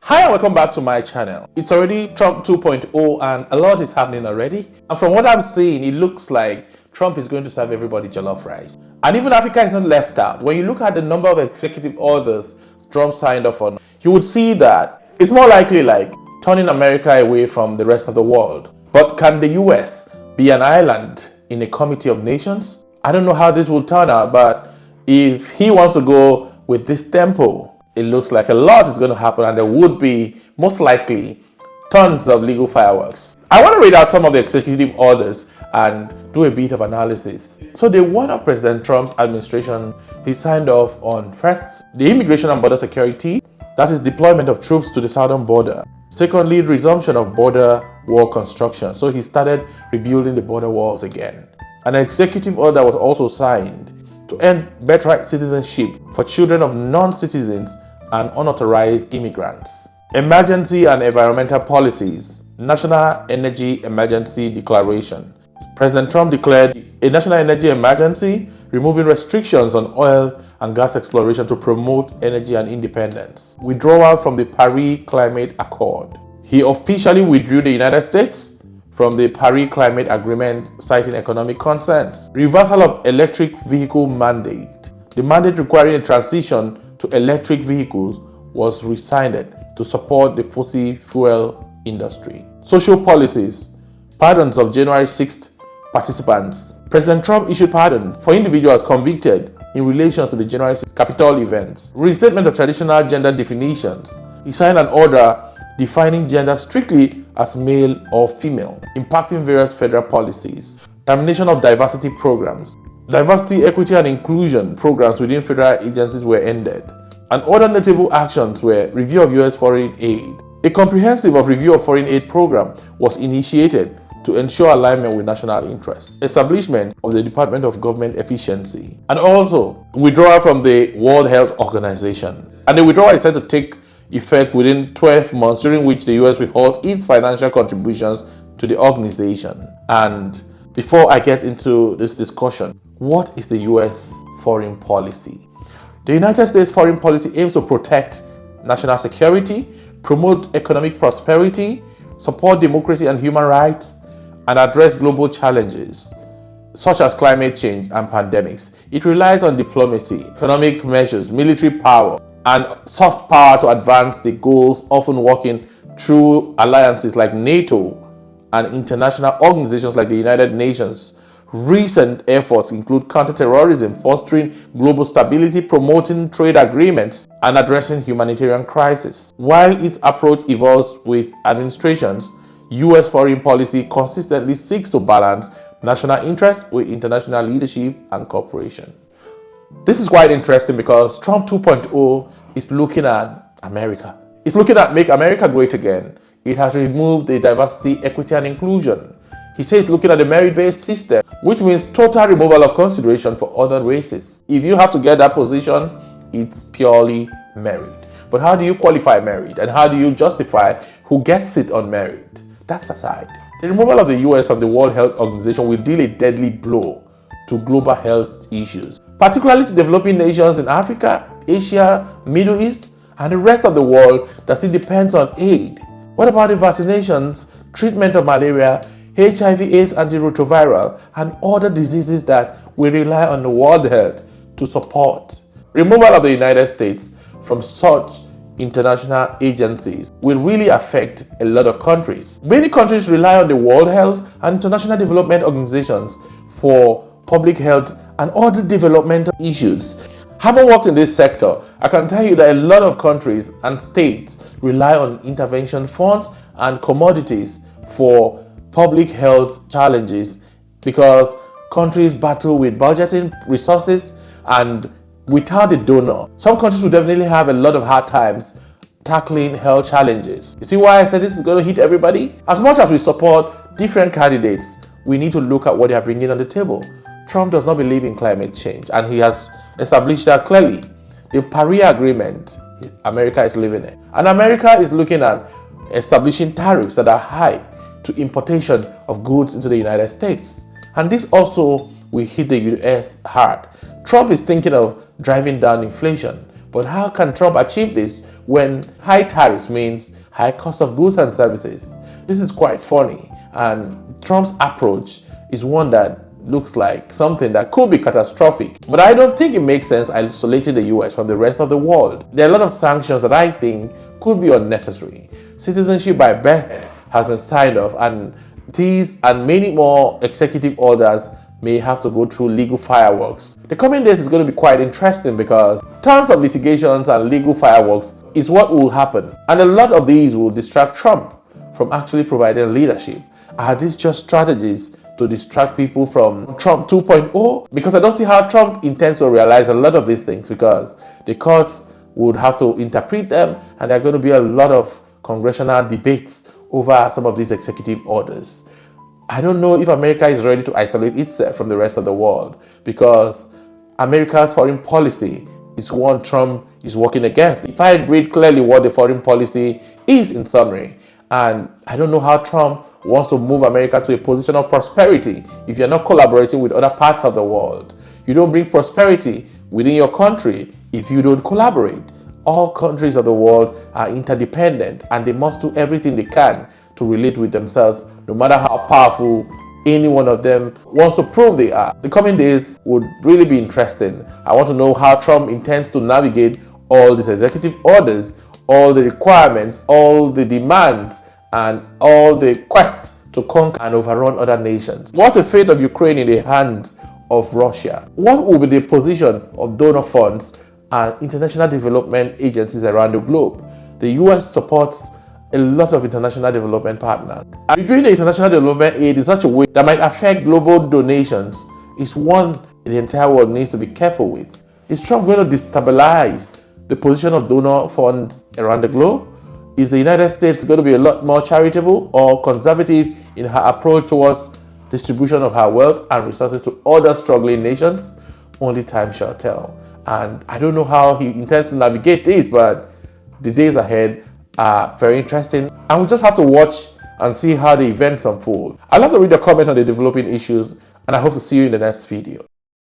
Hi and welcome back to my channel. It's already Trump 2.0 and a lot is happening already. And from what I'm seeing, it looks like Trump is going to serve everybody jollof rice. And even Africa is not left out. When you look at the number of executive orders Trump signed off on, you would see that it's more likely like turning America away from the rest of the world. But can the US be an island in a committee of nations? I don't know how this will turn out, but if he wants to go with this tempo, it looks like a lot is going to happen and there would be, most likely, tons of legal fireworks. I want to read out some of the executive orders and do a bit of analysis. So the one of President Trump's administration, he signed off on first, the immigration and border security, that is deployment of troops to the southern border. Secondly, resumption of border wall construction. So he started rebuilding the border walls again. An executive order was also signed to end birthright citizenship for children of non-citizens and unauthorized immigrants. Emergency and environmental policies. National Energy Emergency Declaration. President Trump declared a national energy emergency, removing restrictions on oil and gas exploration to promote energy and independence. Withdrawal from the Paris Climate Accord. He officially withdrew the United States from the Paris Climate Agreement, citing economic concerns. Reversal of electric vehicle mandate. The mandate requiring a transition to electric vehicles was rescinded to support the fossil fuel industry. Social policies. Pardons of January 6th participants. President Trump issued pardons for individuals convicted in relation to the January 6th Capitol events. Restatement of traditional gender definitions. He signed an order defining gender strictly as male or female, impacting various federal policies. Termination of diversity programs. Diversity, equity, and inclusion programs within federal agencies were ended. And other notable actions were review of U.S. foreign aid. A comprehensive review of foreign aid program was initiated to ensure alignment with national interest. Establishment of the Department of Government Efficiency. And also withdrawal from the World Health Organization. And the withdrawal is set to take effect within 12 months, during which the U.S. will halt its financial contributions to the organization. And before I get into this discussion, what is the U.S. foreign policy? The United States foreign policy aims to protect national security, promote economic prosperity, support democracy and human rights, and address global challenges such as climate change and pandemics. It relies on diplomacy, economic measures, military power, and soft power to advance the goals, often working through alliances like NATO and international organizations like the United Nations. Recent efforts include counterterrorism, fostering global stability, promoting trade agreements, and addressing humanitarian crises. While its approach evolves with administrations, U.S. foreign policy consistently seeks to balance national interest with international leadership and cooperation. This is quite interesting because Trump 2.0 is looking at America. It's looking at make America great again. It has removed the diversity, equity, and inclusion. He says looking at the merit-based system, which means total removal of consideration for other races. If you have to get that position, it's purely merit. But how do you qualify merit? And how do you justify who gets it on merit? That's aside. The removal of the US from the World Health Organization will deal a deadly blow to global health issues, particularly to developing nations in Africa, Asia, Middle East, and the rest of the world that still depends on aid. What about the vaccinations, treatment of malaria, HIV/AIDS, antiretroviral, and other diseases that we rely on the World Health to support? Removal of the United States from such international agencies will really affect a lot of countries. Many countries rely on the World Health and international development organizations for public health and other developmental issues. Having worked in this sector, I can tell you that a lot of countries and states rely on intervention funds and commodities for public health challenges because countries battle with budgeting resources, and without a donor, some countries will definitely have a lot of hard times tackling health challenges. You see why I said this is going to hit everybody? As much as we support different candidates, we need to look at what they are bringing on the table. Trump does not believe in climate change, and he has established that clearly. The Paris Agreement, America is living it. And America is looking at establishing tariffs that are high to importation of goods into the United States. And this also will hit the US hard. Trump is thinking of driving down inflation, But how can Trump achieve this when high tariffs means high cost of goods and services? This is quite funny, and Trump's approach is one that looks like something that could be catastrophic. But I don't think it makes sense isolating the US from the rest of the world. There are a lot of sanctions that I think could be unnecessary. Citizenship by birth has been signed off, and these and many more executive orders may have to go through legal fireworks. The coming days is going to be quite interesting because tons of litigations and legal fireworks is what will happen. And a lot of these will distract Trump from actually providing leadership. Are these just strategies to distract people from Trump 2.0? Because I don't see how Trump intends to realize a lot of these things, because the courts would have to interpret them, and there are going to be a lot of congressional debates over some of these executive orders. I don't know if America is ready to isolate itself from the rest of the world, because America's foreign policy is one Trump is working against. If I read clearly what the foreign policy is in summary, and I don't know how Trump wants to move America to a position of prosperity if you're not collaborating with other parts of the world. You don't bring prosperity within your country if you don't collaborate. All countries of the world are interdependent, and they must do everything they can to relate with themselves, no matter how powerful any one of them wants to prove they are. The coming days would really be interesting. I want to know how Trump intends to navigate all these executive orders, all the requirements, all the demands, and all the quests to conquer and overrun other nations. What's the fate of Ukraine in the hands of Russia? What will be the position of donor funds and international development agencies around the globe? The US supports a lot of international development partners. And withdrawing the international development aid in such a way that might affect global donations is one the entire world needs to be careful with. Is Trump going to destabilize the position of donor funds around the globe? Is the United States going to be a lot more charitable or conservative in her approach towards distribution of her wealth and resources to other struggling nations? Only time shall tell. And I don't know how he intends to navigate this, but the days ahead are very interesting, and we'll just have to watch and see how the events unfold. I'd love to read your comment on the developing issues, and I hope to see you in the next video.